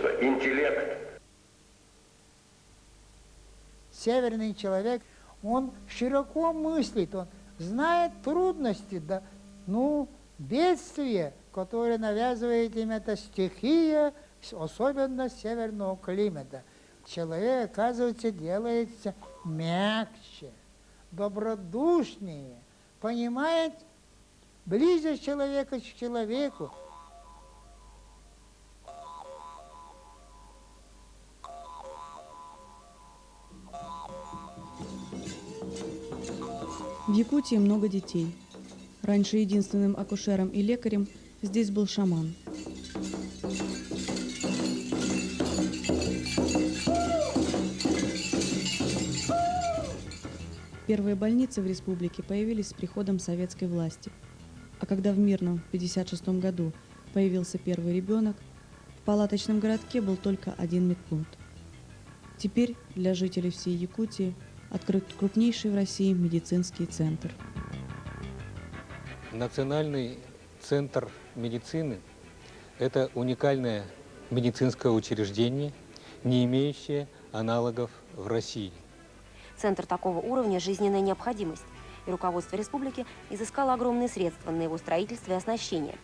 качество, интеллект. Северный человек, он широко мыслит, он знает трудности, да, бедствие, которое навязывает им эта стихия, особенно северного климата. Человек, оказывается, делается мягче, добродушнее, понимает ближе человека к человеку. В Якутии много детей. Раньше единственным акушером и лекарем здесь был шаман. Первые больницы в республике появились с приходом советской власти. А когда в мирном 1956 году появился первый ребенок, в палаточном городке был только один медпункт. Теперь для жителей всей Якутии открыт крупнейший в России медицинский центр. Национальный центр медицины – это уникальное медицинское учреждение, не имеющее аналогов в России. Центр такого уровня – жизненная необходимость, и руководство республики изыскало огромные средства на его строительство и оснащение.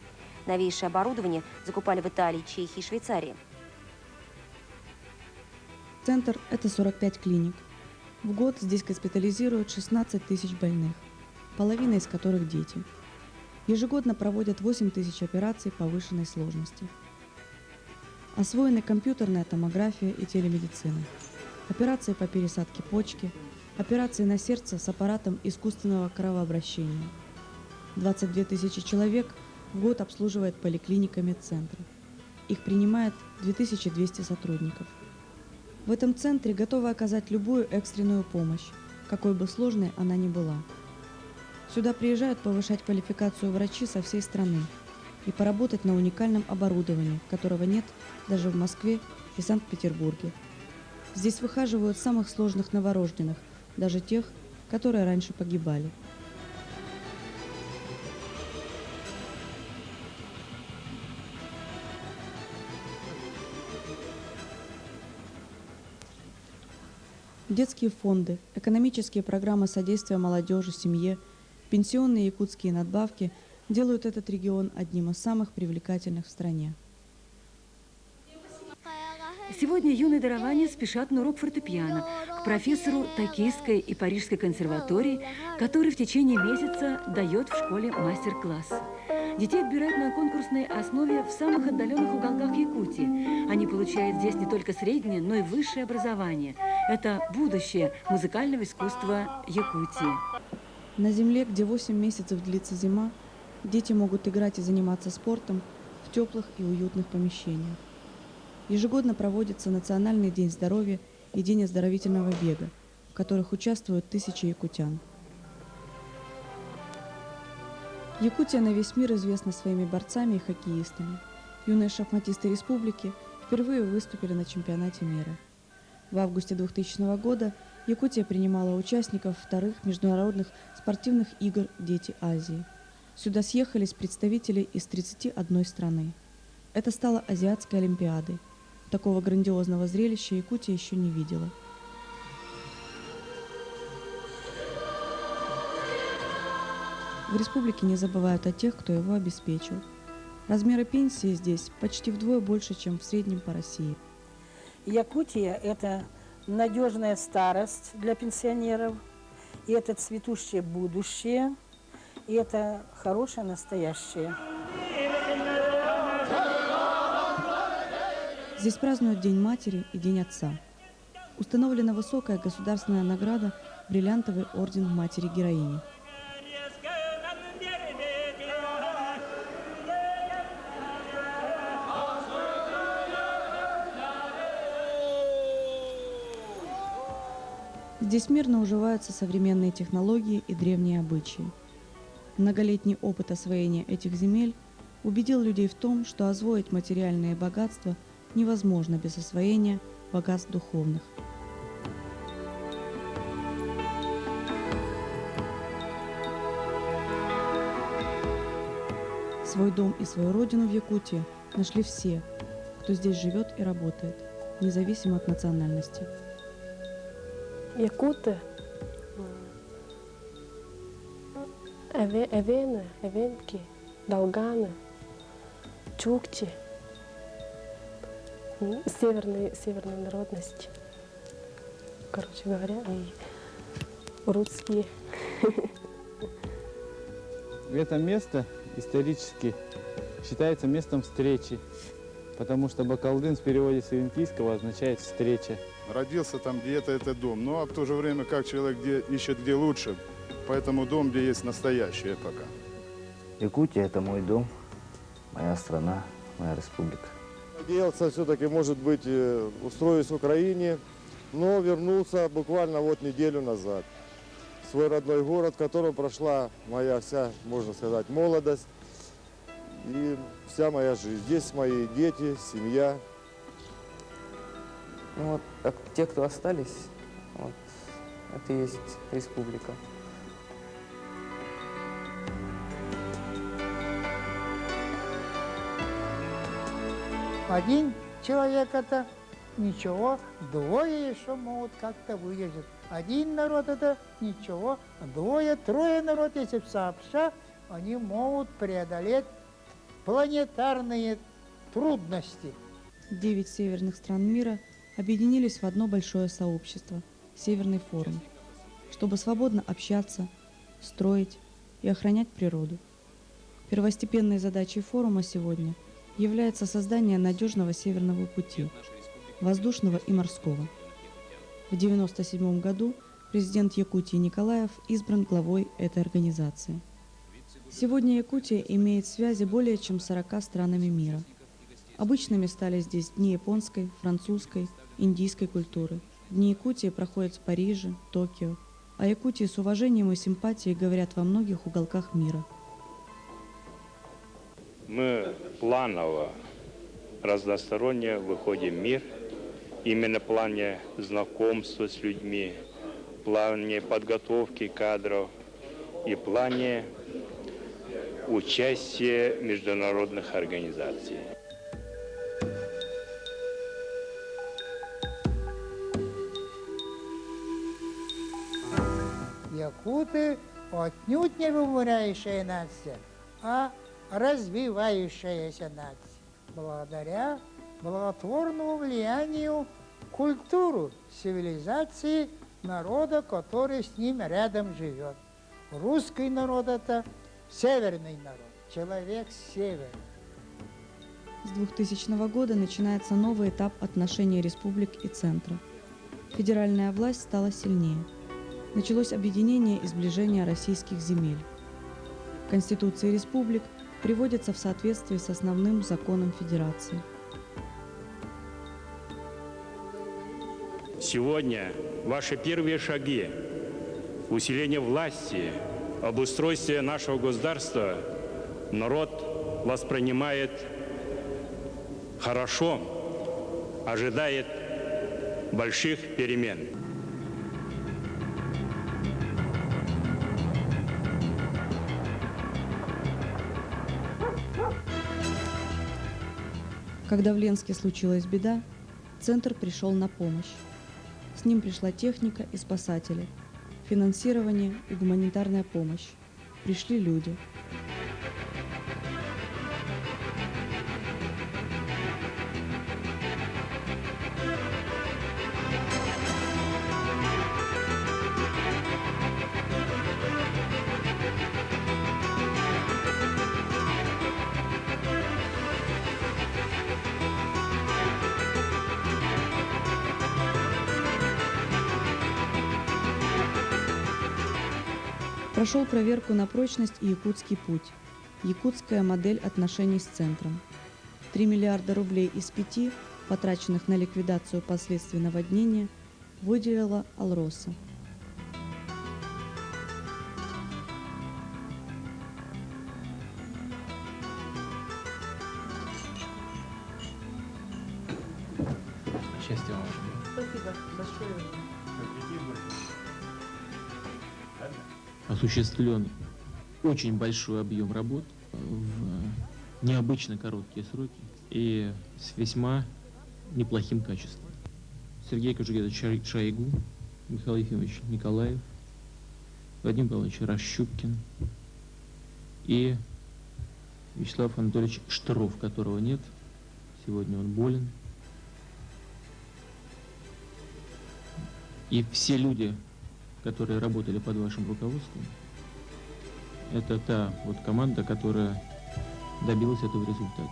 Новейшее оборудование закупали в Италии, Чехии и Швейцарии. Центр – это 45 клиник. В год здесь госпитализируют 16 тысяч больных, половина из которых дети. Ежегодно проводят 8 тысяч операций повышенной сложности. Освоены компьютерная томография и телемедицина, операции по пересадке почки, операции на сердце с аппаратом искусственного кровообращения. 22 тысячи человек в год обслуживает поликлиника медцентра. Их принимает 2200 сотрудников. В этом центре готовы оказать любую экстренную помощь, какой бы сложной она ни была. Сюда приезжают повышать квалификацию врачи со всей страны и поработать на уникальном оборудовании, которого нет даже в Москве и Санкт-Петербурге. Здесь выхаживают самых сложных новорожденных, даже тех, которые раньше погибали. Детские фонды, экономические программы содействия молодежи, семье, пенсионные якутские надбавки делают этот регион одним из самых привлекательных в стране. Сегодня юные дарования спешат на урок фортепиано к профессору Токийской и Парижской консерватории, который в течение месяца дает в школе мастер-классы. Детей отбирают на конкурсной основе в самых отдаленных уголках Якутии. Они получают здесь не только среднее, но и высшее образование. Это будущее музыкального искусства Якутии. На земле, где 8 месяцев длится зима, дети могут играть и заниматься спортом в теплых и уютных помещениях. Ежегодно проводится Национальный день здоровья и День оздоровительного бега, в которых участвуют тысячи якутян. Якутия на весь мир известна своими борцами и хоккеистами. Юные шахматисты республики впервые выступили на чемпионате мира. В августе 2000 года Якутия принимала участников вторых международных спортивных игр «Дети Азии». Сюда съехались представители из 31 страны. Это стало Азиатской олимпиадой. Такого грандиозного зрелища Якутия еще не видела. В республике не забывают о тех, кто его обеспечил. Размеры пенсии здесь почти вдвое больше, чем в среднем по России. Якутия – это надежная старость для пенсионеров, и это цветущее будущее, и это хорошее настоящее. Здесь празднуют День матери и День отца. Установлена высокая государственная награда «Бриллиантовый орден матери-героини». Здесь мирно уживаются современные технологии и древние обычаи. Многолетний опыт освоения этих земель убедил людей в том, что освоить материальные богатства невозможно без освоения богатств духовных. Свой дом и свою родину в Якутии нашли все, кто здесь живет и работает, независимо от национальности. Якуты, эвены, эвенки, долганы, чукчи, северные народности, короче говоря, и русские. Это место исторически считается местом встречи, потому что Бакалдын в переводе с индийского означает «встреча». Родился там, где это дом, но в то же время, как человек ищет где лучше, поэтому дом, где есть настоящая пока. Якутия – это мой дом, моя страна, моя республика. Надеялся все-таки, может быть, устроюсь в Украине, но вернулся буквально вот неделю назад. В свой родной город, в котором прошла моя вся, можно сказать, молодость и вся моя жизнь. Здесь мои дети, семья. Ну, вот, как те, кто остались, вот, это и есть республика. Один человек это ничего, двое еще могут как-то выдержать. Один народ это ничего, двое, трое народ, если сообща, они могут преодолеть планетарные трудности. 9 северных стран мира объединились в одно большое сообщество – Северный форум, чтобы свободно общаться, строить и охранять природу. Первостепенной задачей форума сегодня является создание надежного северного пути – воздушного и морского. В 1997 году президент Якутии Николаев избран главой этой организации. Сегодня Якутия имеет связи более чем с 40 странами мира. Обычными стали здесь дни японской, французской, индийской культуры. Дни Якутии проходят в Париже, Токио. О Якутии с уважением и симпатией говорят во многих уголках мира. Мы планово, разносторонне выходим в мир, именно в плане знакомства с людьми, в плане подготовки кадров и в плане участия в международных организациях. Якуты отнюдь не вымирающая нация, а развивающаяся нация, благодаря благотворному влиянию культуры, цивилизации народа, который с ним рядом живет. Русский народ – это северный народ, человек с севера. С 2000 года начинается новый этап отношений республик и центра. Федеральная власть стала сильнее. Началось объединение и сближение российских земель. Конституции республик приводятся в соответствии с основным законом Федерации. Сегодня ваши первые шаги в усилении власти, обустройстве нашего государства народ воспринимает хорошо, ожидает больших перемен. Когда в Ленске случилась беда, центр пришел на помощь. С ним пришла техника и спасатели, финансирование и гуманитарная помощь. Пришли люди. Прошел проверку на прочность и якутский путь. Якутская модель отношений с центром. 3 миллиарда рублей из 5, потраченных на ликвидацию последствий наводнения, выделила Алроса. Счастья вам. Спасибо большое. Осуществлен очень большой объем работ в необычно короткие сроки. и с весьма неплохим качеством. Сергей Кожугетович Шойгу, Михаил Ефимович Николаев, Владимир Павлович Рощупкин и Вячеслав Анатольевич Штыров, которого нет. Сегодня он болен. И все люди, которые работали под вашим руководством, это та вот команда, которая добилась этого результата.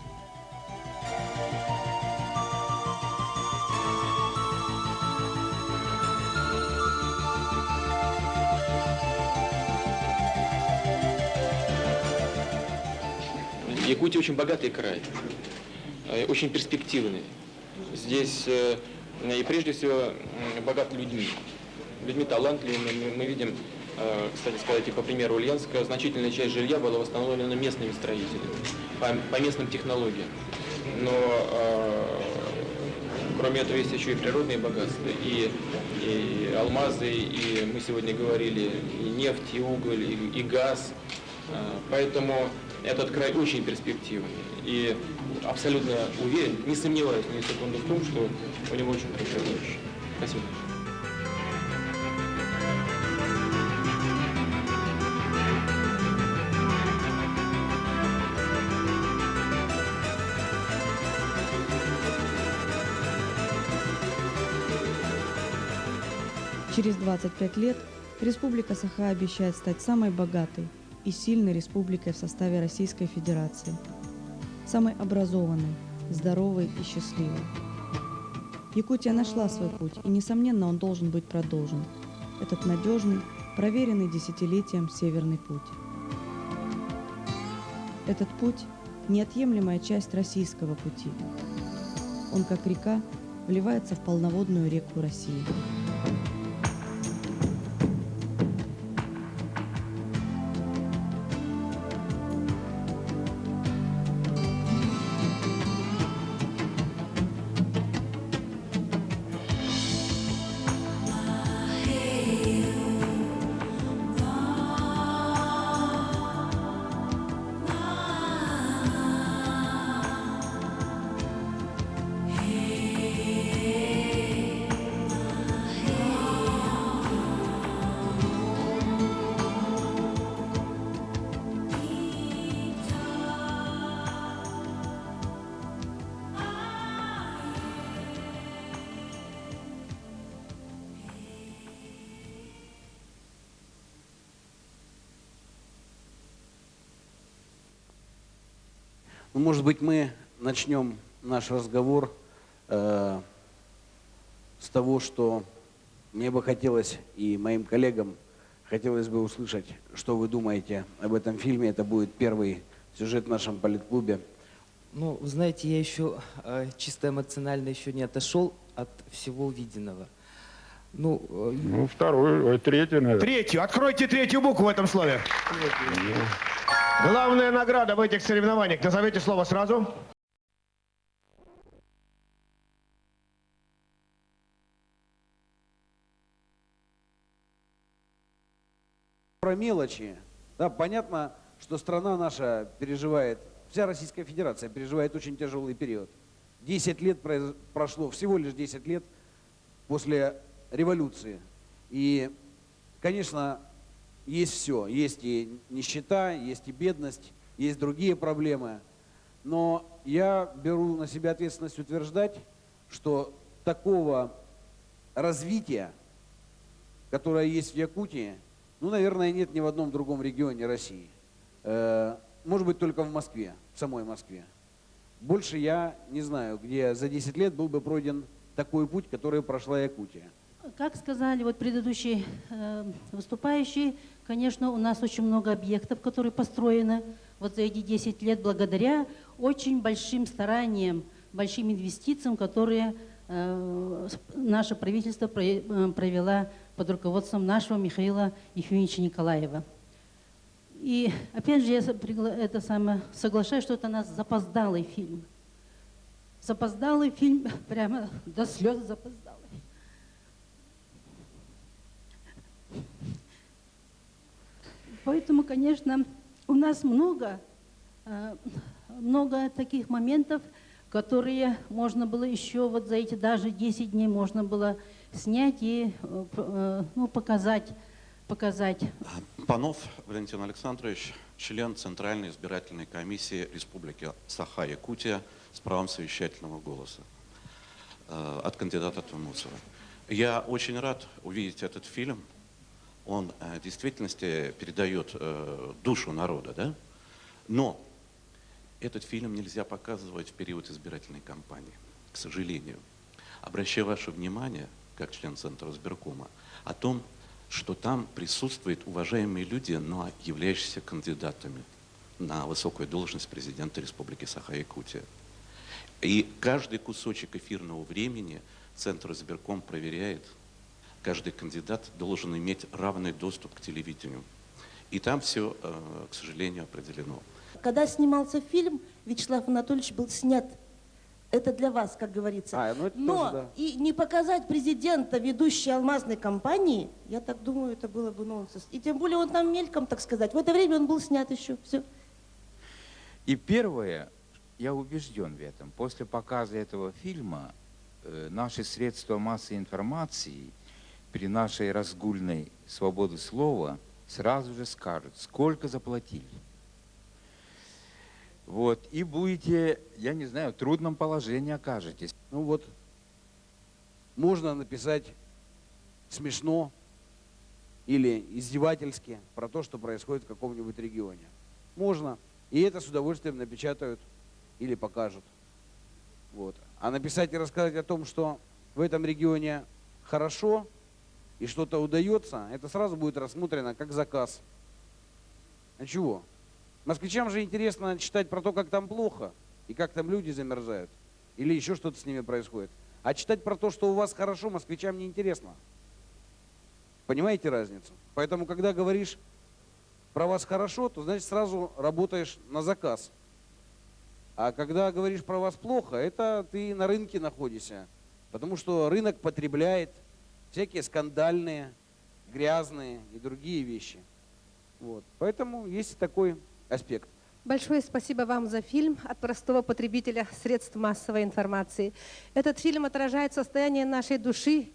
Якутия очень богатый край, очень перспективный. Здесь и прежде всего богат людьми талантливыми. Мы видим, кстати сказать, и по примеру Ульяновска, значительная часть жилья была восстановлена местными строителями, по местным технологиям. Но кроме этого есть еще и природные богатства, и алмазы, и мы сегодня говорили, и нефть, и уголь, и газ. Поэтому этот край очень перспективный. И абсолютно уверен, не сомневаюсь ни секунды в том, что у него очень хорошее будущее. Спасибо. Через 25 лет Республика Саха обещает стать самой богатой и сильной республикой в составе Российской Федерации, самой образованной, здоровой и счастливой. Якутия нашла свой путь, и, несомненно, он должен быть продолжен. Этот надежный, проверенный десятилетием Северный путь. Этот путь – неотъемлемая часть российского пути. Он, как река, вливается в полноводную реку России. Ну, может быть, мы начнем наш разговор с того, что мне бы хотелось и моим коллегам хотелось бы услышать, что вы думаете об этом фильме. Это будет первый сюжет в нашем политклубе. Ну, вы знаете, я еще чисто эмоционально еще не отошел от всего увиденного. Ну, вторую, третью, наверное. Третью. Откройте третью букву в этом слове. Главная награда в этих соревнованиях. Назовите слово сразу. Про мелочи. Да, понятно, что страна наша переживает, вся Российская Федерация переживает очень тяжелый период. 10 лет прошло, всего лишь 10 лет после революции. И, конечно, есть все. Есть и нищета, есть и бедность, есть другие проблемы. Но я беру на себя ответственность утверждать, что такого развития, которое есть в Якутии, ну, наверное, нет ни в одном другом регионе России. Может быть, только в Москве, в самой Москве. Больше я не знаю, где за 10 лет был бы пройден такой путь, который прошла Якутия. Как сказали вот предыдущие выступающие, конечно, у нас очень много объектов, которые построены вот за эти 10 лет благодаря очень большим стараниям, большим инвестициям, которые наше правительство провело под руководством нашего Михаила Ефимовича Николаева. И опять же, я соглашаюсь, что это у нас запоздалый фильм. Запоздалый фильм, прямо до слез запоздалый. Поэтому, конечно, у нас много таких моментов, которые можно было еще вот за эти даже 10 дней можно было снять и ну, показать. Панов Валентин Александрович, член Центральной избирательной комиссии Республики Саха-Якутия с правом совещательного голоса от кандидата Тумусова. Я очень рад увидеть этот фильм. Он в действительности передает душу народа, да? Но этот фильм нельзя показывать в период избирательной кампании, к сожалению. Обращаю ваше внимание, как член Центра избиркома, о том, что там присутствуют уважаемые люди, но являющиеся кандидатами на высокую должность президента Республики Саха-Якутия. И каждый кусочек эфирного времени Центр избирком проверяет. Каждый кандидат должен иметь равный доступ к телевидению. И там все, к сожалению, определено. Когда снимался фильм, Вячеслав Анатольевич был снят. Это для вас, как говорится. Но тоже, да. И не показать президента, ведущей алмазной компании, я так думаю, это было бы нонсенс. И тем более он там мельком, так сказать. В это время он был снят еще. Все. И первое, я убежден в этом, после показа этого фильма наши средства массовой информации при нашей разгульной свободе слова сразу же скажут, сколько заплатили. Вот, и будете, я не знаю, в трудном положении окажетесь. Ну вот, можно написать смешно или издевательски про то, что происходит в каком-нибудь регионе. Можно. И это с удовольствием напечатают или покажут. Вот. А написать и рассказать о том, что в этом регионе хорошо и что-то удается, это сразу будет рассмотрено как заказ. А чего? Москвичам же интересно читать про то, как там плохо, и как там люди замерзают, или еще что-то с ними происходит. А читать про то, что у вас хорошо, москвичам не интересно. Понимаете разницу? Поэтому, когда говоришь про вас хорошо, то значит сразу работаешь на заказ. А когда говоришь про вас плохо, это ты на рынке находишься. Потому что рынок потребляет всякие скандальные, грязные и другие вещи. Вот. Поэтому есть такой аспект. Большое спасибо вам за фильм от простого потребителя средств массовой информации. Этот фильм отражает состояние нашей души,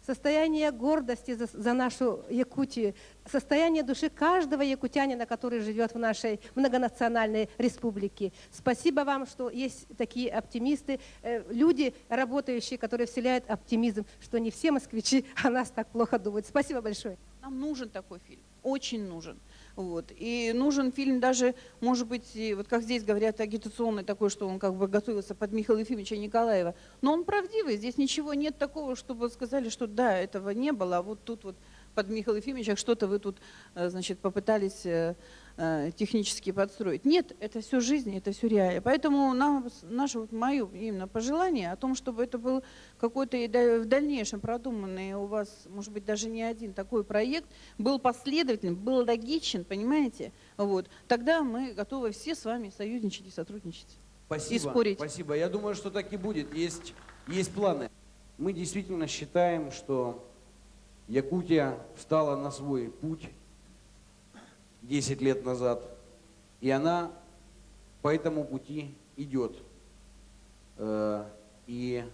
состояние гордости за нашу Якутию, состояние души каждого якутянина, который живет в нашей многонациональной республике. Спасибо вам, что есть такие оптимисты, люди, работающие, которые вселяют оптимизм, что не все москвичи о нас так плохо думают. Спасибо большое. Нам нужен такой фильм, очень нужен. Вот. И нужен фильм даже, может быть, вот как здесь говорят, агитационный такой, что он как бы готовился под Михаила Ефимовича Николаева. Но он правдивый, здесь ничего нет такого, чтобы сказали, что да, этого не было, а вот тут вот под Михаила Ефимовича что-то вы тут, значит, попытались технически подстроить. Нет, это все жизнь, это все реально. Поэтому наше вот мое именно пожелание о том, чтобы это был какой-то в дальнейшем продуманный у вас, может быть, даже не один такой проект, был последовательным, был логичен, понимаете? Вот. Тогда мы готовы все с вами союзничать и сотрудничать. Спасибо, и спорить. спасибо. Я думаю, что так и будет. Есть планы. Мы действительно считаем, что Якутия встала на свой путь 10 лет назад, и она по этому пути идет. И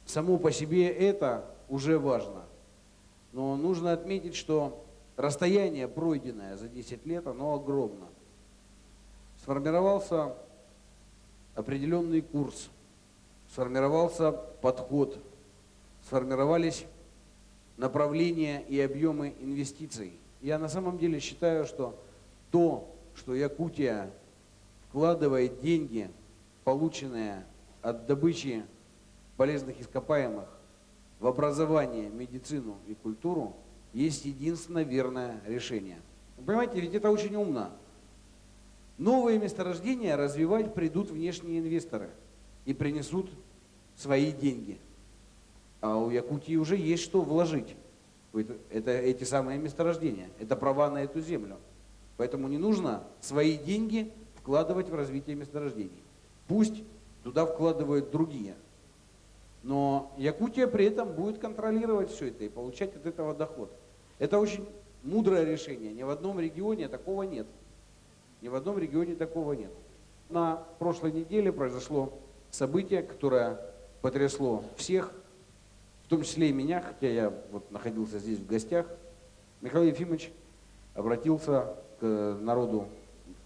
само по себе это уже важно. Но нужно отметить, что расстояние, пройденное за 10 лет, оно огромно. Сформировался определенный курс, сформировался подход, сформировались направления и объемы инвестиций. Я на самом деле считаю, что то, что Якутия вкладывает деньги, полученные от добычи полезных ископаемых, в образование, медицину и культуру, есть единственно верное решение. Вы понимаете, ведь это очень умно. Новые месторождения развивать придут внешние инвесторы и принесут свои деньги. А у Якутии уже есть что вложить. Это эти самые месторождения, это права на эту землю. Поэтому не нужно свои деньги вкладывать в развитие месторождений. Пусть туда вкладывают другие. Но Якутия при этом будет контролировать все это и получать от этого доход. Это очень мудрое решение. Ни в одном регионе такого нет. Ни в одном регионе такого нет. На прошлой неделе произошло событие, которое потрясло всех, в том числе и меня, хотя я вот находился здесь в гостях. Михаил Ефимович обратился к народу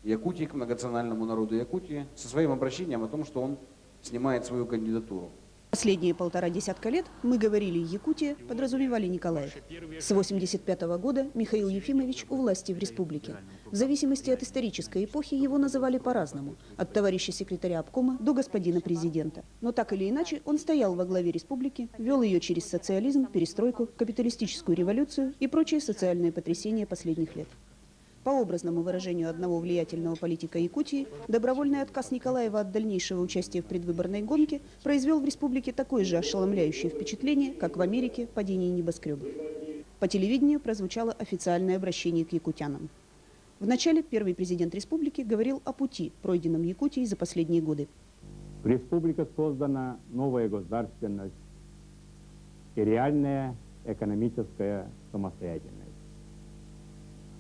Якутии, к многонациональному народу Якутии со своим обращением о том, что он снимает свою кандидатуру. Последние 1,5 десятка лет мы говорили «Якутия», подразумевали Николаев. С 1985 года Михаил Ефимович у власти в республике. В зависимости от исторической эпохи его называли по-разному, от товарища секретаря обкома до господина президента. Но так или иначе он стоял во главе республики, вел ее через социализм, перестройку, капиталистическую революцию и прочие социальные потрясения последних лет. По образному выражению одного влиятельного политика Якутии, добровольный отказ Николаева от дальнейшего участия в предвыборной гонке произвел в республике такое же ошеломляющее впечатление, как в Америке падение небоскребов. По телевидению прозвучало официальное обращение к якутянам. Вначале первый президент республики говорил о пути, пройденном Якутией за последние годы. В республике создана новая государственность и реальная экономическая самостоятельность.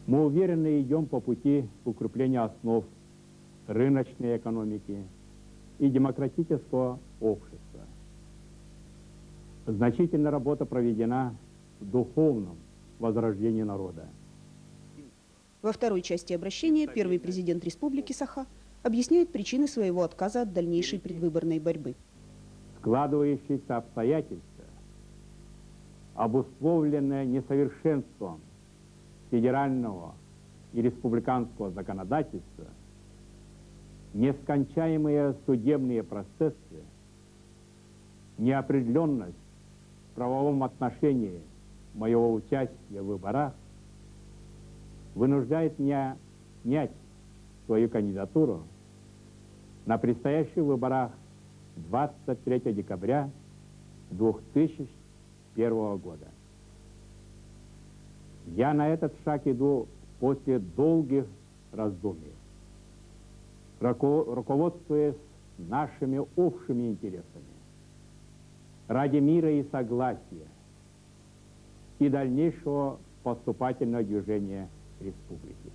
Мы уверенно идем по пути укрепления основ рыночной экономики и демократического общества. Значительная работа проведена в духовном возрождении народа. Во второй части обращения первый президент республики Саха объясняет причины своего отказа от дальнейшей предвыборной борьбы. Складывающиеся обстоятельства, обусловленные несовершенством федерального и республиканского законодательства, нескончаемые судебные процессы, неопределенность в правовом отношении моего участия в выборах вынуждает меня снять свою кандидатуру на предстоящих выборах 23 декабря 2001 года. Я на этот шаг иду после долгих раздумий, руководствуясь нашими общими интересами, ради мира и согласия и дальнейшего поступательного движения республики.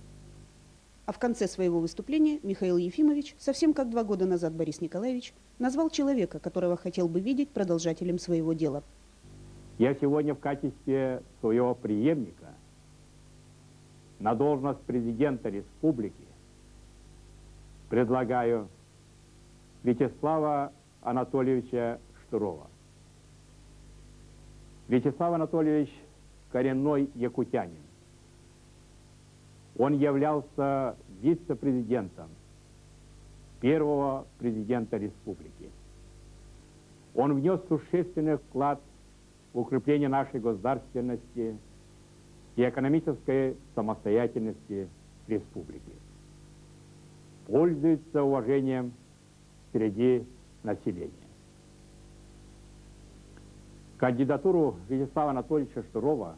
А в конце своего выступления Михаил Ефимович, совсем как 2 года назад Борис Николаевич, назвал человека, которого хотел бы видеть продолжателем своего дела. Я сегодня в качестве своего преемника на должность президента республики предлагаю Вячеслава Анатольевича Штырова. Вячеслав Анатольевич – коренной якутянин. Он являлся вице-президентом первого президента республики. Он внес существенный вклад в укрепление нашей государственности и экономической самостоятельности республики. Пользуется уважением среди населения. Кандидатуру Вячеслава Анатольевича Штырова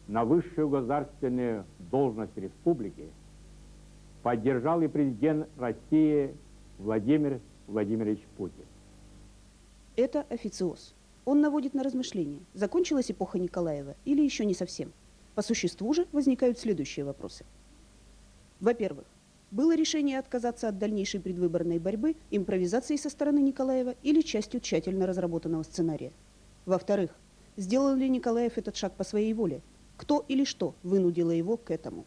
на высшую государственную должность республики поддержал и президент России Владимир Владимирович Путин. Это официоз. Он наводит на размышления, закончилась эпоха Николаева или еще не совсем. По существу же возникают следующие вопросы. Во-первых, было решение отказаться от дальнейшей предвыборной борьбы импровизацией со стороны Николаева или частью тщательно разработанного сценария? Во-вторых, сделал ли Николаев этот шаг по своей воле? Кто или что вынудило его к этому?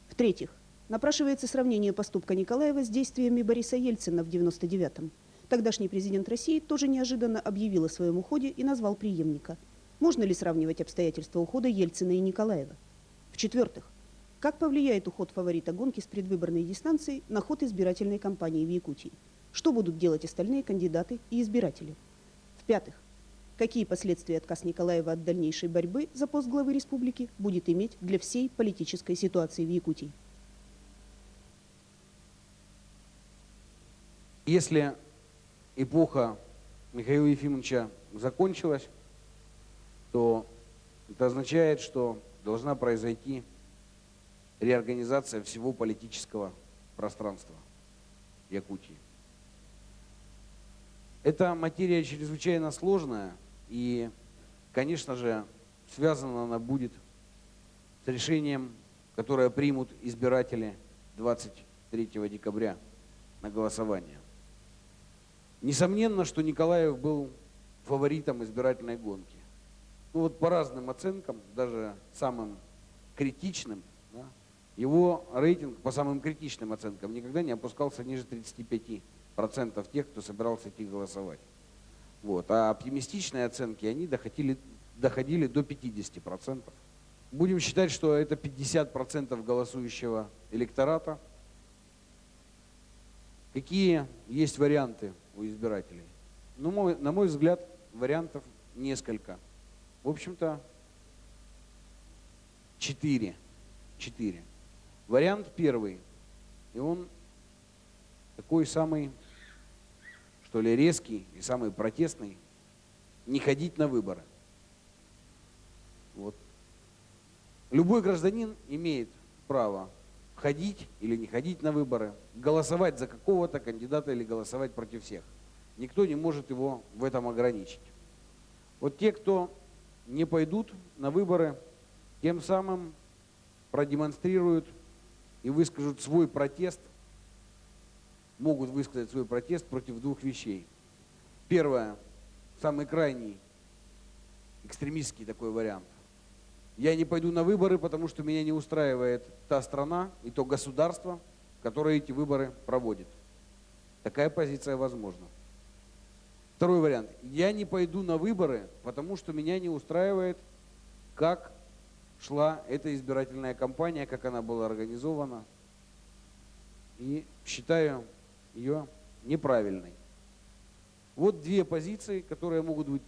В-третьих, напрашивается сравнение поступка Николаева с действиями Бориса Ельцина в 1999-м. Тогдашний президент России тоже неожиданно объявил о своем уходе и назвал преемника. Можно ли сравнивать обстоятельства ухода Ельцина и Николаева? В-четвертых, как повлияет уход фаворита гонки с предвыборной дистанции на ход избирательной кампании в Якутии? Что будут делать остальные кандидаты и избиратели? В-пятых, какие последствия отказ Николаева от дальнейшей борьбы за пост главы республики будет иметь для всей политической ситуации в Якутии? Если эпоха Михаила Ефимовича закончилась, то это означает, что должна произойти реорганизация всего политического пространства Якутии. Эта материя чрезвычайно сложная, и, конечно же, связана она будет с решением, которое примут избиратели 23 декабря на голосование. Несомненно, что Николаев был фаворитом избирательной гонки. Ну вот по разным оценкам, даже самым критичным, да, его рейтинг по самым критичным оценкам никогда не опускался ниже 35% тех, кто собирался идти голосовать. Вот. А оптимистичные оценки, они доходили до 50%. Будем считать, что это 50% голосующего электората. Какие есть варианты у избирателей? Ну, на мой взгляд, вариантов несколько. В общем-то, 4. Вариант первый. И он такой самый, что ли, резкий и самый протестный. Не ходить на выборы. Вот. Любой гражданин имеет право ходить или не ходить на выборы, голосовать за какого-то кандидата или голосовать против всех. Никто не может его в этом ограничить. Вот те, кто не пойдут на выборы, тем самым продемонстрируют и выскажут свой протест, могут высказать свой протест против двух вещей. Первое, самый крайний, экстремистский такой вариант. Я не пойду на выборы, потому что меня не устраивает та страна и то государство, которое эти выборы проводит. Такая позиция возможна. Второй вариант. Я не пойду на выборы, потому что меня не устраивает, как шла эта избирательная кампания, как она была организована. И считаю ее неправильной. Вот две позиции, которые могут быть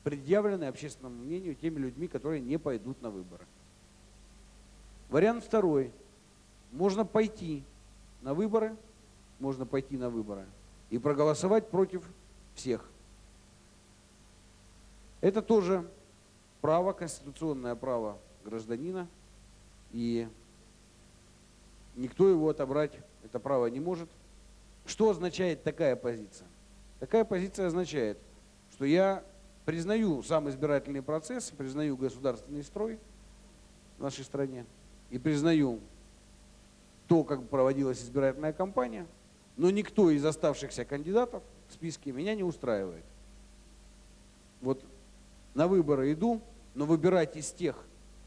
предъявлены общественному мнению теми людьми, которые не пойдут на выборы. Вариант второй. Можно пойти на выборы и проголосовать против всех. Это тоже право, конституционное право гражданина, и никто его отобрать это право не может. Что означает такая позиция? Такая позиция означает, что я признаю сам избирательный процесс, признаю государственный строй в нашей стране и признаю то, как проводилась избирательная кампания, но никто из оставшихся кандидатов в списке меня не устраивает. Вот на выборы иду, но выбирать из тех,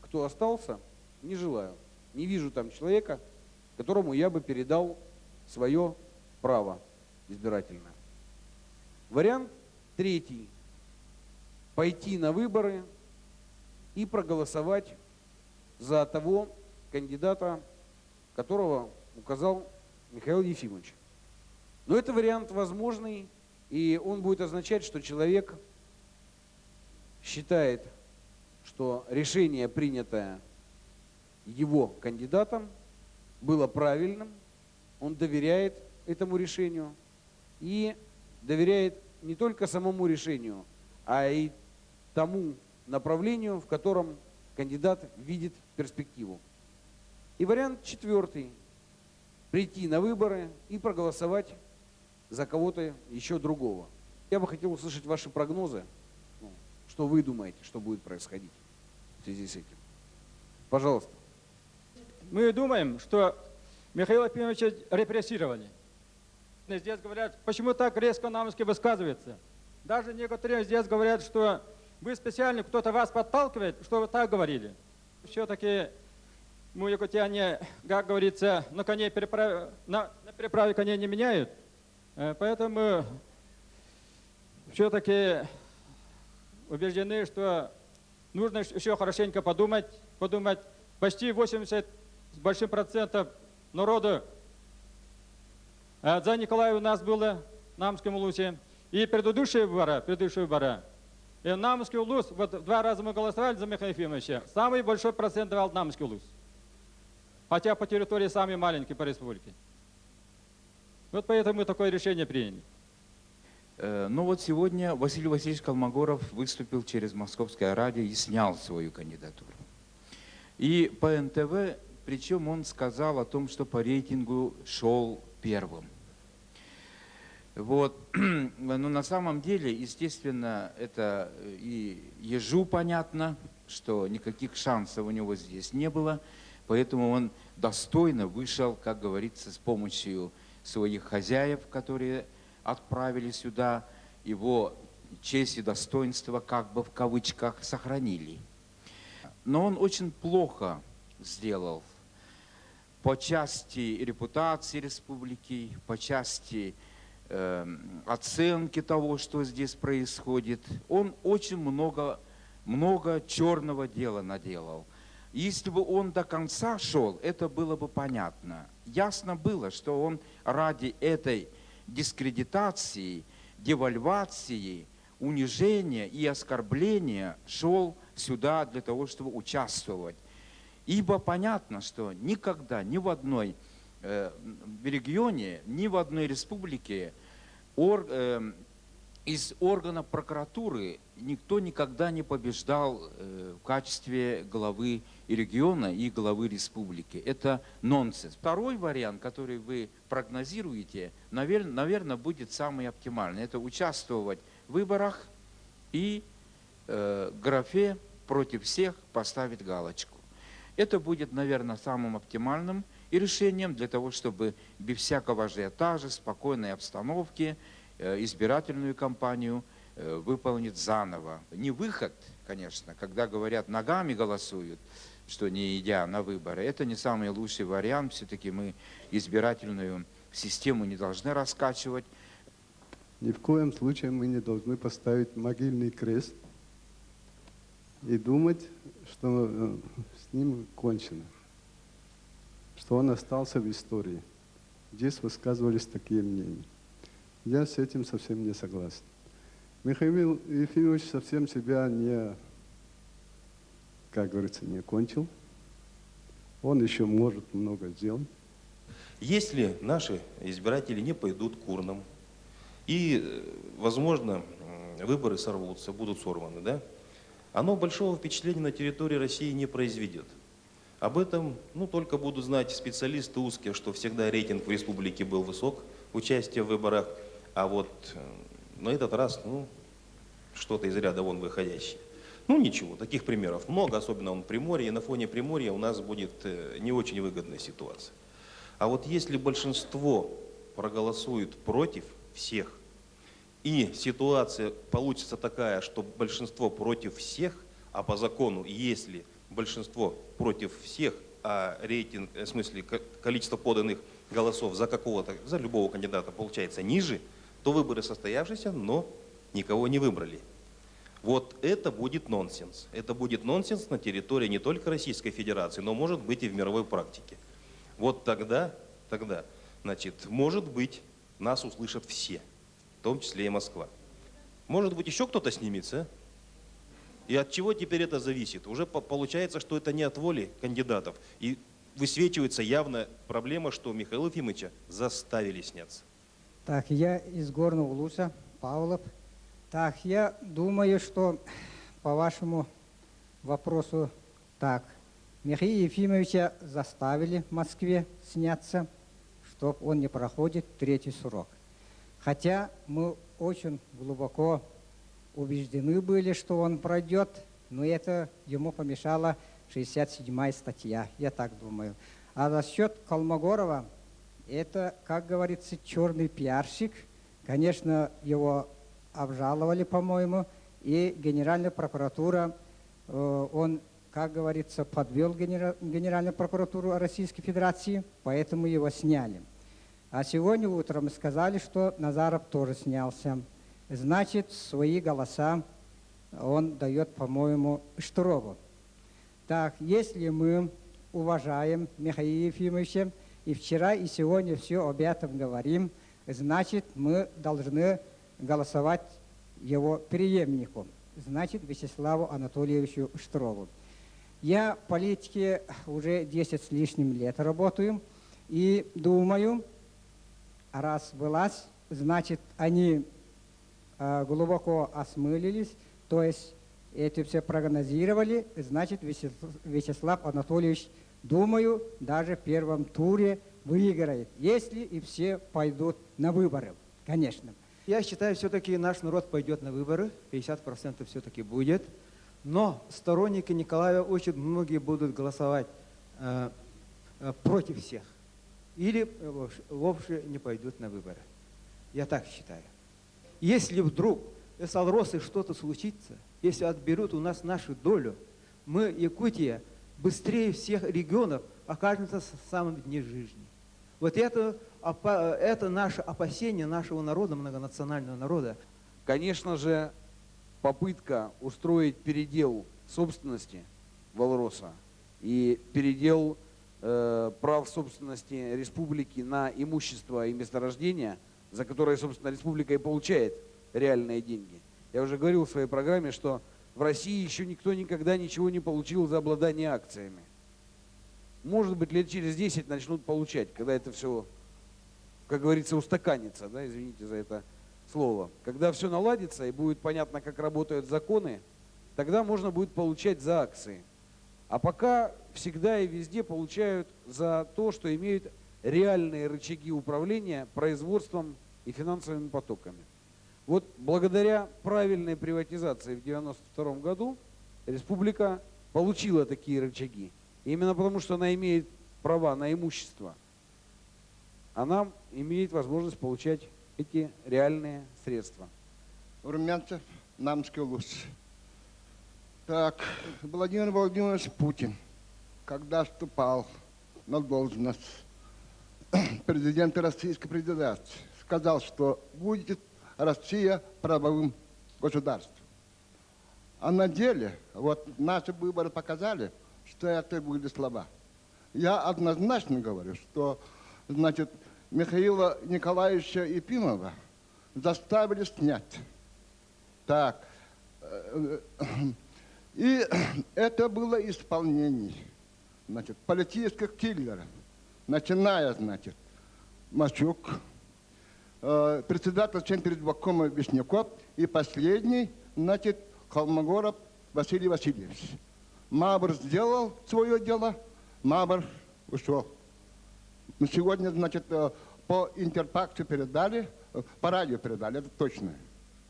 кто остался, не желаю. Не вижу там человека, которому я бы передал свое право избирательное. Вариант третий. Пойти на выборы и проголосовать за того кандидата, которого указал Михаил Ефимович. Но это вариант возможный, и он будет означать, что человек считает, что решение, принятое его кандидатом, было правильным, он доверяет этому решению и доверяет не только самому решению, а и тому направлению, в котором кандидат видит перспективу. И вариант четвертый. Прийти на выборы и проголосовать за кого-то еще другого. Я бы хотел услышать ваши прогнозы. Что вы думаете, что будет происходить в связи с этим? Пожалуйста. Мы думаем, что Михаила Ефимовича репрессировали. Здесь говорят, почему так резко Наумский высказывается. Даже некоторые здесь говорят, что вы специально, кто-то вас подталкивает, что вы так говорили. Все-таки мы, якутяне, как говорится, на переправе коней не меняют. Поэтому все-таки убеждены, что нужно еще хорошенько подумать. Почти 80 с большим процентом народу за Николаева у нас было в Наумском улусе. И предыдущие выборы. И Наумский улус, вот в 2 раза мы голосовали за Михаила Ефимовича, самый большой процент давал Наумский улус. Хотя по территории самый маленький по республике. Вот поэтому мы такое решение приняли. Ну вот сегодня Василий Васильевич Колмогоров выступил через Московское радио и снял свою кандидатуру. И по НТВ, причем он сказал о том, что по рейтингу шел первым. Вот. Но на самом деле, естественно, это и ежу понятно, что никаких шансов у него здесь не было, поэтому он достойно вышел, как говорится, с помощью своих хозяев, которые отправили сюда, его честь и достоинство, как бы в кавычках, сохранили. Но он очень плохо сделал по части репутации республики, по части оценки того, что здесь происходит. Он очень много черного дела наделал. Если бы он до конца шел, это было бы понятно. Ясно было, что он ради этой дискредитации, девальвации, унижения и оскорбления шел сюда для того, чтобы участвовать. Ибо понятно, что никогда ни в одной регионе, ни в одной республике из органа прокуратуры никто никогда не побеждал в качестве главы и региона и главы республики. Это нонсенс. Второй вариант, который вы прогнозируете, наверное, будет самый оптимальный. Это участвовать в выборах и графе «против всех» поставить галочку. Это будет, наверное, самым оптимальным и решением для того, чтобы без всякого ажиотажа, спокойной обстановки избирательную кампанию выполнить заново. Не выход, конечно, когда говорят, ногами голосуют, что не идя на выборы. Это не самый лучший вариант. Все-таки мы избирательную систему не должны раскачивать. Ни в коем случае мы не должны поставить могильный крест и думать, что с ним кончено, что он остался в истории. Здесь высказывались такие мнения. Я с этим совсем не согласен. Михаил Ефимович совсем себя не, как говорится, не кончил. Он еще может много сделать. Если наши избиратели не пойдут к урнам, и, возможно, выборы сорвутся, будут сорваны, да, оно большого впечатления на территории России не произведет. Об этом только будут знать специалисты узкие, что всегда рейтинг в республике был высок, участие в выборах, а вот на этот раз, что-то из ряда вон выходящее. Ничего, таких примеров много, особенно в Приморье, и на фоне Приморья у нас будет не очень выгодная ситуация. А вот если большинство проголосует против всех, и ситуация получится такая, что большинство против всех, а по закону, если большинство против всех, а рейтинг, в смысле количество поданных голосов за любого кандидата получается ниже, то выборы состоявшиеся, но никого не выбрали. Вот это будет нонсенс. Это будет нонсенс на территории не только Российской Федерации, но может быть и в мировой практике. Вот тогда, значит, может быть, нас услышат все, в том числе и Москва. Может быть, еще кто-то снимется, И от чего теперь это зависит? Уже получается, что это не от воли кандидатов. И высвечивается явно проблема, что Михаила Ефимовича заставили сняться. Так, я из Горного Луса, Павлов. Так, я думаю, что по вашему вопросу так. Михаила Ефимовича заставили в Москве сняться, чтобы он не проходит третий срок. Хотя мы очень глубоко убеждены были, что он пройдет, но это ему помешала 67-я статья, я так думаю. А за счет Колмогорова, это, как говорится, черный пиарщик. Конечно, его обжаловали, по-моему, и Генеральная прокуратура, он, как говорится, подвел Генеральную прокуратуру Российской Федерации, поэтому его сняли. А сегодня утром сказали, что Назаров тоже снялся. Значит, свои голоса он дает, по-моему, Штрову. Так, если мы уважаем Михаила Ефимовича, и вчера, и сегодня все об этом говорим, значит, мы должны голосовать его преемнику, значит, Вячеславу Анатольевичу Штрову. Я в политике уже 10 с лишним лет работаю, и думаю, раз власть, значит, они глубоко осмылились, то есть это все прогнозировали, значит, Вячеслав Анатольевич, думаю, даже в первом туре выиграет, если и все пойдут на выборы, конечно. Я считаю, все-таки наш народ пойдет на выборы, 50% все-таки будет, но сторонники Николаева очень многие будут голосовать против всех или вовсе не пойдут на выборы. Я так считаю. Если вдруг с Алросой что-то случится, если отберут у нас нашу долю, мы, Якутия, быстрее всех регионов окажемся в самом дне жизни. Вот это наше опасение нашего народа, многонационального народа. Конечно же, попытка устроить передел собственности Валроса и передел прав собственности республики на имущество и месторождения, за которые, собственно, республика и получает реальные деньги. Я уже говорил в своей программе, что в России еще никто никогда ничего не получил за обладание акциями. Может быть, лет через 10 начнут получать, когда это все, как говорится, устаканится, да, извините за это слово. Когда все наладится и будет понятно, как работают законы, тогда можно будет получать за акции. А пока всегда и везде получают за то, что имеют реальные рычаги управления производством и финансовыми потоками. Вот благодаря правильной приватизации в 1992 году республика получила такие рычаги. И именно потому, что она имеет права на имущество, она имеет возможность получать эти реальные средства. Румянцев, Намский улус. Так, Владимир Владимирович Путин, когда вступал на должность президента Российской Федерации, сказал, что будет Россия правовым государством. А на деле, вот наши выборы показали, что это были слова. Я однозначно говорю, что, значит, Михаила Николаевича Ефимова заставили снять. Так, и это было исполнение, значит, политических киллеров, начиная, значит, Мачук, председатель Центризбакома Вишняков и последний, значит, Холмогоров Василий Васильевич. Мавр сделал свое дело, Мавр ушел. Сегодня, значит, по интерфаксу передали, по радио передали, это точно,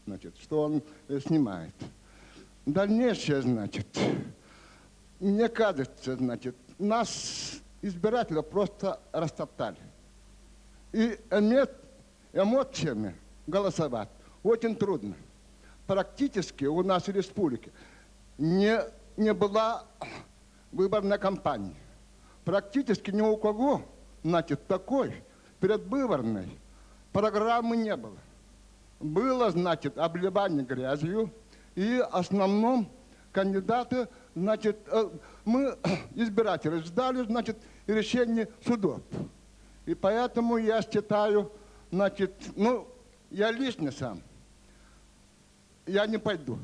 значит, что он снимает. Дальнейшее, значит, мне кажется, значит, нас, избирателя, просто растоптали. И эмоциями голосовать очень трудно. Практически у нас в республике не была выборной кампании. Практически ни у кого, значит, такой предвыборной программы не было. Было, значит, обливание грязью, и в основном кандидаты, значит, мы, избиратели, ждали, значит, решение судов. И поэтому я считаю, значит, ну, я лично сам, я не пойду.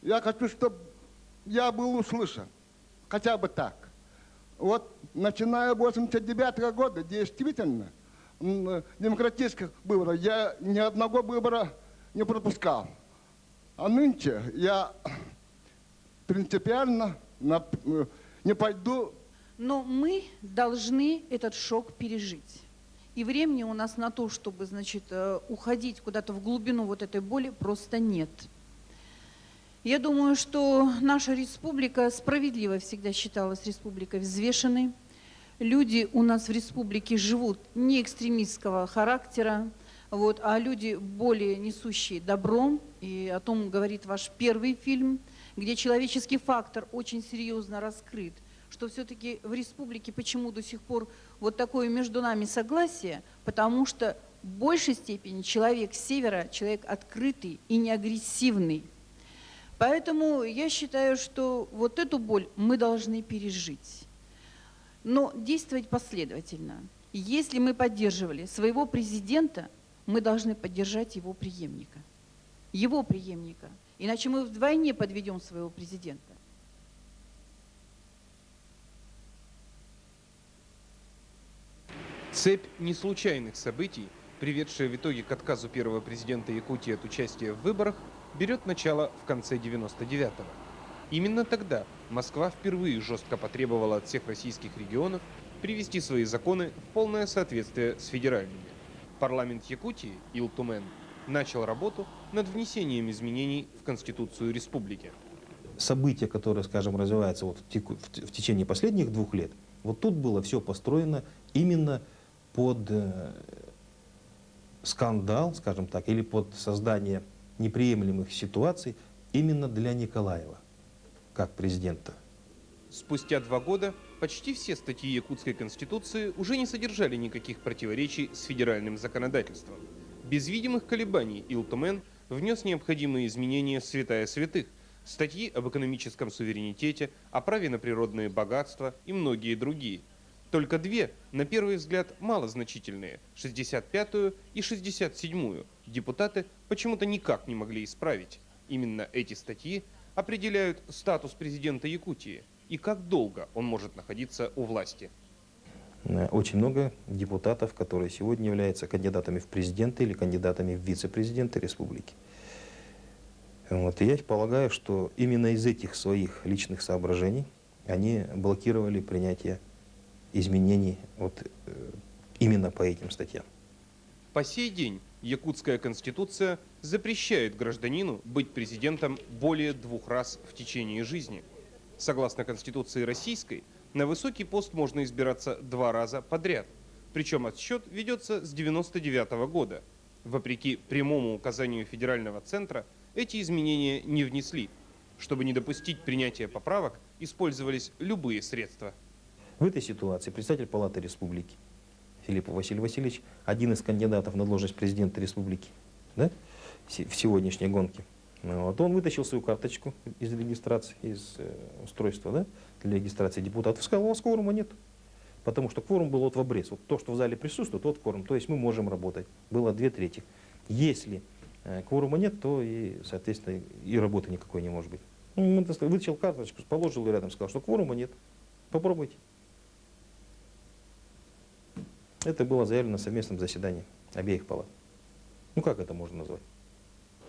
Я хочу, чтобы я был услышан, хотя бы так. Вот, начиная с 1989 года, действительно, демократических выборов я ни одного выбора не пропускал. А нынче я принципиально не пойду. Но мы должны этот шок пережить. И времени у нас на то, чтобы, значит, уходить куда-то в глубину вот этой боли, просто нет. Я думаю, что наша республика справедливо всегда считалась республикой взвешенной. Люди у нас в республике живут не экстремистского характера, вот, а люди более несущие добром. И о том говорит ваш первый фильм, где человеческий фактор очень серьезно раскрыт, что все-таки в республике почему до сих пор вот такое между нами согласие, потому что в большей степени человек с севера, человек открытый и не агрессивный. Поэтому я считаю, что вот эту боль мы должны пережить, но действовать последовательно. Если мы поддерживали своего президента, мы должны поддержать его преемника. Иначе мы вдвойне подведем своего президента. Цепь неслучайных событий, приведшая в итоге к отказу первого президента Якутии от участия в выборах, берет начало в конце 99-го. Именно тогда Москва впервые жестко потребовала от всех российских регионов привести свои законы в полное соответствие с федеральными. Парламент Якутии, Илтумен, начал работу над внесением изменений в Конституцию республики. События, которые, скажем, развиваются вот в течение последних 2 лет, вот тут было все построено именно под скандал, скажем так, или под создание неприемлемых ситуаций именно для Николаева, как президента. Спустя 2 года почти все статьи Якутской конституции уже не содержали никаких противоречий с федеральным законодательством. Без видимых колебаний Илтумен внес необходимые изменения в святая святых, статьи об экономическом суверенитете, о праве на природные богатства и многие другие. Только 2, на первый взгляд, малозначительные, 65-ю и 67-ю, депутаты почему-то никак не могли исправить. Именно эти статьи определяют статус президента Якутии и как долго он может находиться у власти. Очень много депутатов, которые сегодня являются кандидатами в президенты или кандидатами в вице-президенты республики. Вот. И я полагаю, что именно из этих своих личных соображений они блокировали принятие изменений именно по этим статьям. По сей день Якутская конституция запрещает гражданину быть президентом более 2 раз в течение жизни. Согласно Конституции Российской, на высокий пост можно избираться 2 раза подряд. Причем отсчет ведется с 1999 года. Вопреки прямому указанию федерального центра, эти изменения не внесли. Чтобы не допустить принятия поправок, использовались любые средства. В этой ситуации председатель Палаты Республики Филиппов Василий Васильевич, один из кандидатов на должность президента республики, да, в сегодняшней гонке, вот, он вытащил свою карточку из регистрации, из устройства, да, для регистрации депутатов, сказал, у вас кворума нет. Потому что кворум был в обрез. Вот то, что в зале присутствует, тот кворум. То есть мы можем работать. Было 2/3. Если кворума нет, то и, соответственно, и работы никакой не может быть. Он вытащил карточку, положил рядом, сказал, что кворума нет. Попробуйте. Это было заявлено на совместном заседании обеих палат. Ну как это можно назвать?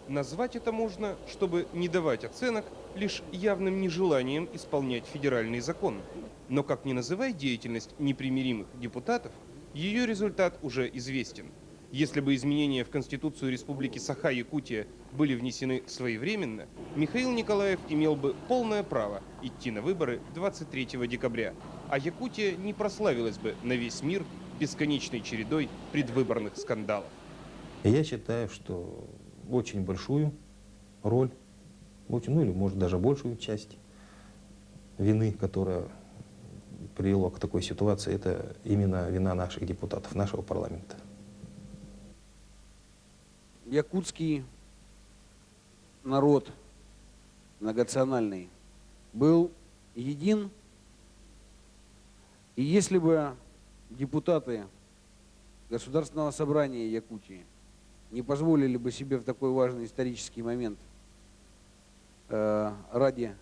Назвать это можно, чтобы не давать оценок, лишь явным нежеланием исполнять федеральный закон. Но как ни называй деятельность непримиримых депутатов, ее результат уже известен. Если бы изменения в Конституцию Республики Саха-Якутия были внесены своевременно, Михаил Николаев имел бы полное право идти на выборы 23 декабря, а Якутия не прославилась бы на весь мир бесконечной чередой предвыборных скандалов. Я считаю, что очень большую роль, ну или может даже большую часть вины, которая привела к такой ситуации, это именно вина наших депутатов, нашего парламента. Якутский народ многонациональный был един, и если бы депутаты Государственного собрания Якутии не позволили бы себе в такой важный исторический момент ради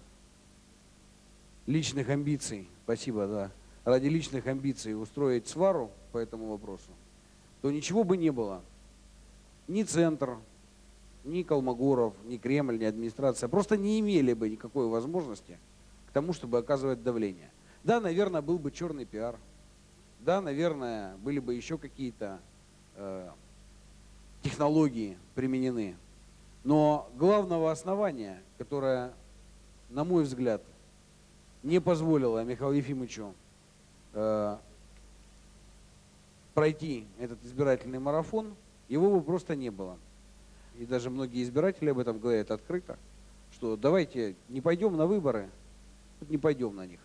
личных амбиций, спасибо, да, ради личных амбиций устроить свару по этому вопросу, то ничего бы не было. Ни Центр, ни Колмогоров, ни Кремль, ни администрация просто не имели бы никакой возможности к тому, чтобы оказывать давление. Да, наверное, был бы черный пиар. Да, наверное, были бы еще какие-то технологии применены. Но главного основания, которое, на мой взгляд, не позволило Михаилу Ефимовичу пройти этот избирательный марафон, его бы просто не было. И даже многие избиратели об этом говорят открыто, что давайте не пойдем на выборы, не пойдем на них.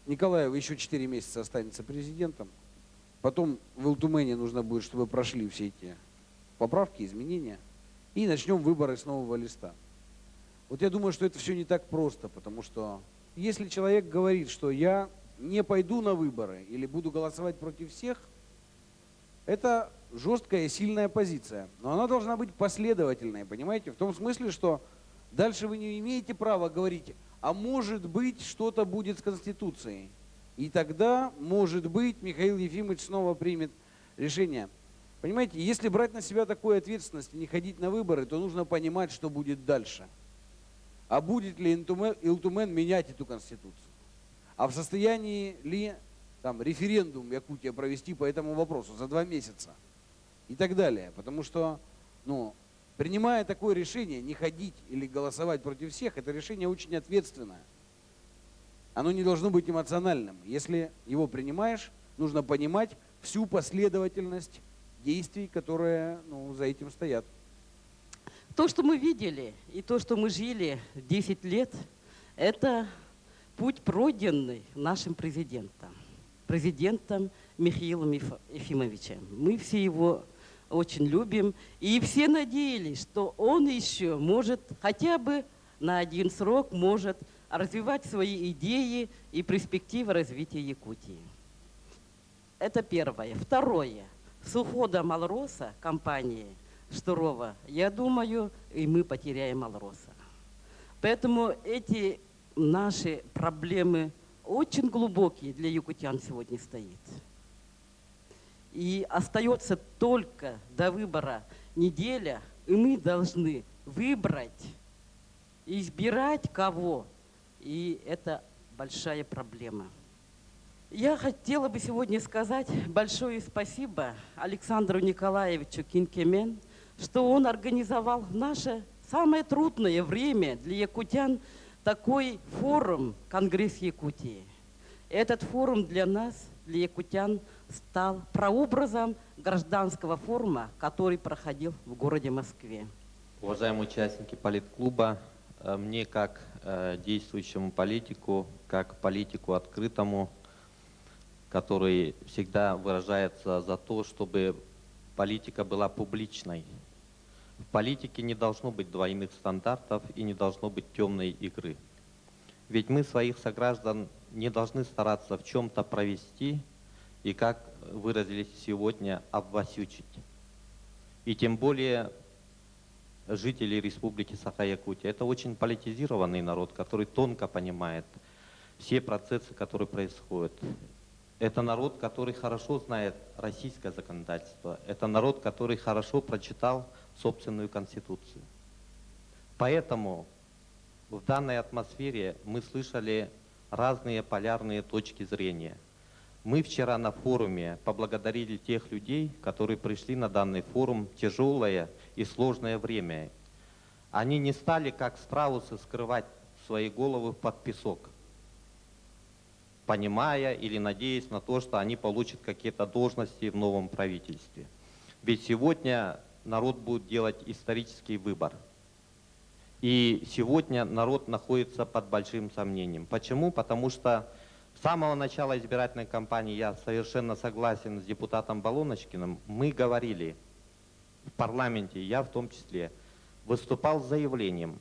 Николаев еще 4 месяца останется президентом. Потом в Илтумене нужно будет, чтобы прошли все эти поправки, изменения. И начнем выборы с нового листа. Вот я думаю, что это все не так просто, потому что если человек говорит, что я не пойду на выборы или буду голосовать против всех, это жесткая и сильная позиция. Но она должна быть последовательной, понимаете? В том смысле, что дальше вы не имеете права говорить, а может быть что-то будет с Конституцией. И тогда, может быть, Михаил Ефимович снова примет решение. Понимаете, если брать на себя такую ответственность и не ходить на выборы, то нужно понимать, что будет дальше. А будет ли Илтумен менять эту Конституцию? А в состоянии ли там референдум Якутия провести по этому вопросу за 2 месяца? И так далее. Потому что, принимая такое решение, не ходить или голосовать против всех, это решение очень ответственное. Оно не должно быть эмоциональным. Если его принимаешь, нужно понимать всю последовательность действий, которые за этим стоят. То, что мы видели, и то, что мы жили 10 лет, это путь, пройденный нашим президентом Михаилом Ефимовичем. Мы все его очень любим, и все надеялись, что он еще может, хотя бы на один срок, может развивать свои идеи и перспективы развития Якутии. Это первое. Второе. С уходом Алроса, компании Штурова, я думаю, и мы потеряем Алроса. Поэтому эти наши проблемы очень глубокие для якутян сегодня стоит. И остается только до выбора неделя, и мы должны выбрать, избирать кого. И это большая проблема. Я хотела бы сегодня сказать большое спасибо Александру Николаевичу Кинкемен, что он организовал в наше самое трудное время для якутян такой форум «Конгресс Якутии». Этот форум для нас, для якутян, стал прообразом гражданского форума, который проходил в городе Москве. Уважаемые участники политклуба, мне как действующему политику, как политику открытому, который всегда выражается за то, чтобы политика была публичной. В политике не должно быть двойных стандартов и не должно быть темной игры. Ведь мы своих сограждан не должны стараться в чем-то провести и, как выразились сегодня, обвасючить. И тем более жители Республики Саха-Якутия. Это очень политизированный народ, который тонко понимает все процессы, которые происходят. Это народ, который хорошо знает российское законодательство. Это народ, который хорошо прочитал собственную конституцию. Поэтому в данной атмосфере мы слышали разные полярные точки зрения. Мы вчера на форуме поблагодарили тех людей, которые пришли на данный форум в тяжелое и сложное время. Они не стали, как страусы, скрывать свои головы под песок, понимая или надеясь на то, что они получат какие-то должности в новом правительстве. Ведь сегодня народ будет делать исторический выбор. И сегодня народ находится под большим сомнением. Почему? Потому что с самого начала избирательной кампании, я совершенно согласен с депутатом Балоночкиным, мы говорили в парламенте, я в том числе, выступал с заявлением.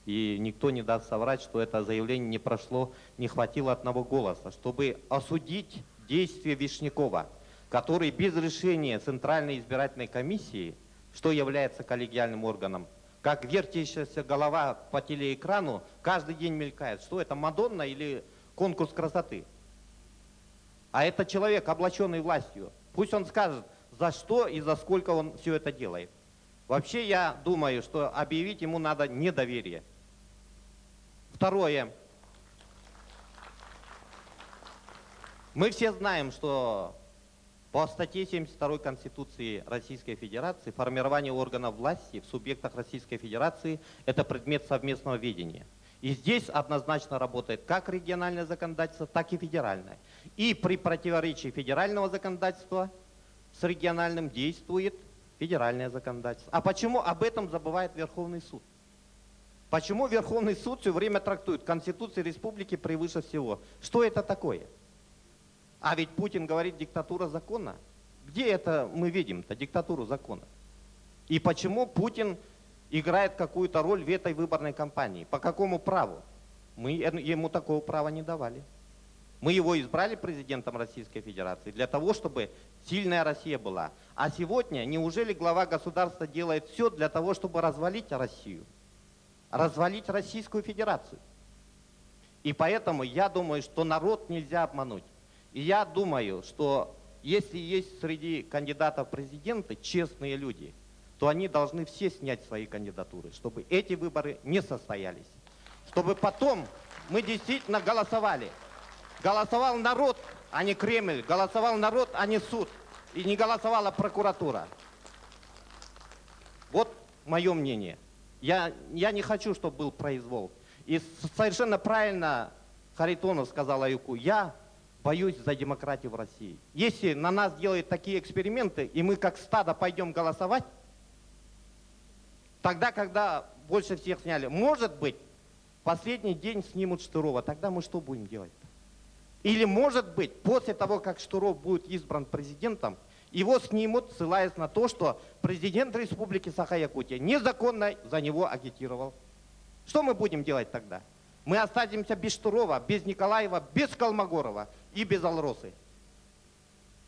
И никто не даст соврать, что это заявление не прошло, не хватило одного голоса, чтобы осудить действия Вишнякова, который без решения Центральной избирательной комиссии, что является коллегиальным органом, как вертящаяся голова по телеэкрану, каждый день мелькает. Что это, Мадонна или конкурс красоты? А это человек, облаченный властью. Пусть он скажет, за что и за сколько он все это делает. Вообще, я думаю, что объявить ему надо недоверие. Второе. Мы все знаем, что по статье 72 Конституции Российской Федерации формирование органов власти в субъектах Российской Федерации – это предмет совместного ведения. И здесь однозначно работает как региональное законодательство, так и федеральное. И при противоречии федерального законодательства с региональным действует федеральное законодательство. А почему об этом забывает Верховный суд? Почему Верховный суд все время трактует Конституцию республики превыше всего? Что это такое? А ведь Путин говорит диктатура закона. Где это мы видим-то, диктатуру закона? И почему Путин играет какую-то роль в этой выборной кампании? По какому праву? Мы ему такого права не давали. Мы его избрали президентом Российской Федерации для того, чтобы сильная Россия была. А сегодня неужели глава государства делает все для того, чтобы развалить Россию? Развалить Российскую Федерацию? И поэтому я думаю, что народ нельзя обмануть. И я думаю, что если есть среди кандидатов в президенты честные люди, то они должны все снять свои кандидатуры, чтобы эти выборы не состоялись. Чтобы потом мы действительно голосовали. Голосовал народ, а не Кремль. Голосовал народ, а не суд. И не голосовала прокуратура. Вот мое мнение. Я не хочу, чтобы был произвол. И совершенно правильно Харитонов сказал Аюку. Я боюсь за демократию в России. Если на нас делают такие эксперименты, и мы как стадо пойдем голосовать, тогда, когда больше всех сняли, может быть, последний день снимут Штырова, тогда мы что будем делать? Или, может быть, после того, как Штыров будет избран президентом, его снимут, ссылаясь на то, что президент Республики Саха-Якутия незаконно за него агитировал. Что мы будем делать тогда? Мы останемся без Штырова, без Николаева, без Колмогорова и без Алросы.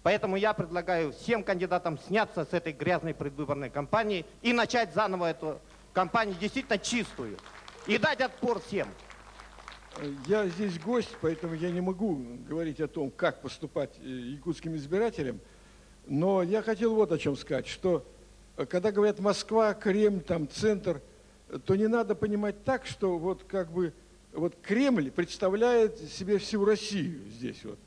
Поэтому я предлагаю всем кандидатам сняться с этой грязной предвыборной кампании и начать заново эту кампанию действительно чистую. И дать отпор всем. Я здесь гость, поэтому я не могу говорить о том, как поступать якутским избирателям. Но я хотел вот о чем сказать, что когда говорят Москва, Кремль, там, центр, то не надо понимать так, что вот как бы вот Кремль представляет себе всю Россию здесь вот.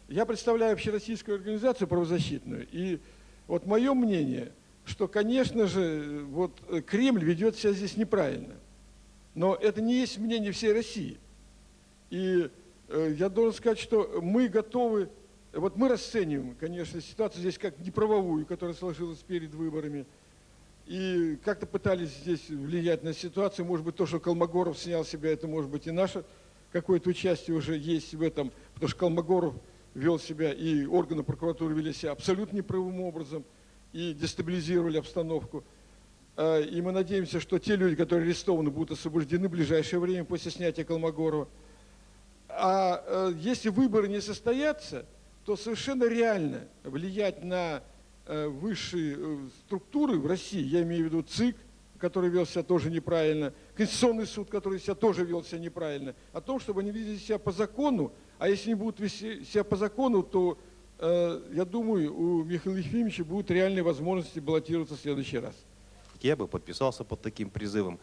Я представляю общероссийскую организацию правозащитную, и вот мое мнение, что, конечно же, вот Кремль ведет себя здесь неправильно, но это не есть мнение всей России. И я должен сказать, что мы готовы, вот мы расцениваем, конечно, ситуацию здесь как неправовую, которая сложилась перед выборами, и как-то пытались здесь влиять на ситуацию. Может быть, то, что Колмогоров снял себя, это может быть и наше какое-то участие уже есть в этом, потому что Колмогоров вел себя, и органы прокуратуры вели себя абсолютно неправым образом и дестабилизировали обстановку. И мы надеемся, что те люди, которые арестованы, будут освобождены в ближайшее время после снятия Колмогорова. А если выборы не состоятся, то совершенно реально влиять на высшие структуры в России, я имею в виду ЦИК, который вел себя тоже неправильно, Конституционный суд, который себя тоже вел себя неправильно, о том, чтобы они вели себя по закону, а если не будут вести себя по закону, то, я думаю, у Михаила Ефимовича будут реальные возможности баллотироваться в следующий раз. Я бы подписался под таким призывом,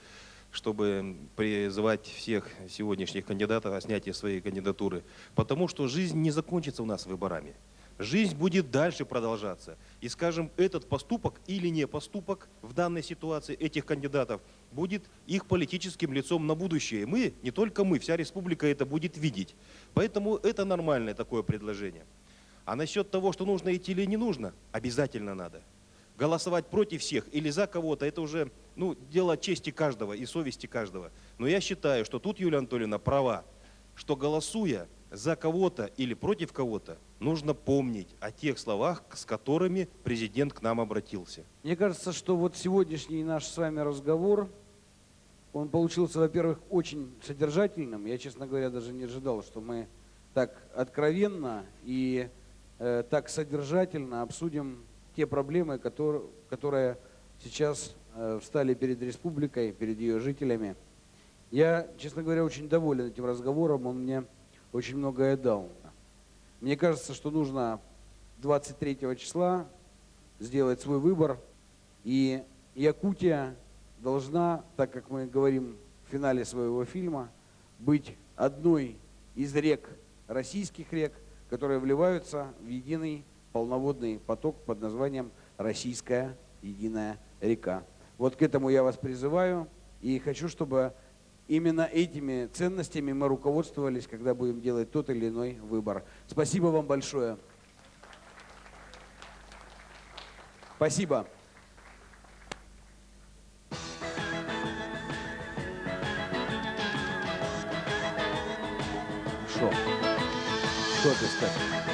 чтобы призывать всех сегодняшних кандидатов о снятии своей кандидатуры, потому что жизнь не закончится у нас выборами. Жизнь будет дальше продолжаться. И, скажем, этот поступок или не поступок в данной ситуации этих кандидатов будет их политическим лицом на будущее. Мы, не только мы, вся республика это будет видеть. Поэтому это нормальное такое предложение. А насчет того, что нужно идти или не нужно, обязательно надо. Голосовать против всех или за кого-то, это уже дело чести каждого и совести каждого. Но я считаю, что тут Юлия Анатольевна права, что голосуя за кого-то или против кого-то, нужно помнить о тех словах, с которыми президент к нам обратился. Мне кажется, что вот сегодняшний наш с вами разговор, он получился, во-первых, очень содержательным. Я, честно говоря, даже не ожидал, что мы так откровенно и так содержательно обсудим те проблемы, которые сейчас встали перед республикой, перед ее жителями. Я, честно говоря, очень доволен этим разговором, он мне очень многое дал. Мне кажется, что нужно 23 числа сделать свой выбор, и Якутия должна, так как мы говорим в финале своего фильма, быть одной из рек, российских рек, которые вливаются в единый полноводный поток под названием Российская единая река. Вот к этому я вас призываю, и хочу, чтобы именно этими ценностями мы руководствовались, когда будем делать тот или иной выбор. Спасибо вам большое. Спасибо. Что ты скажешь?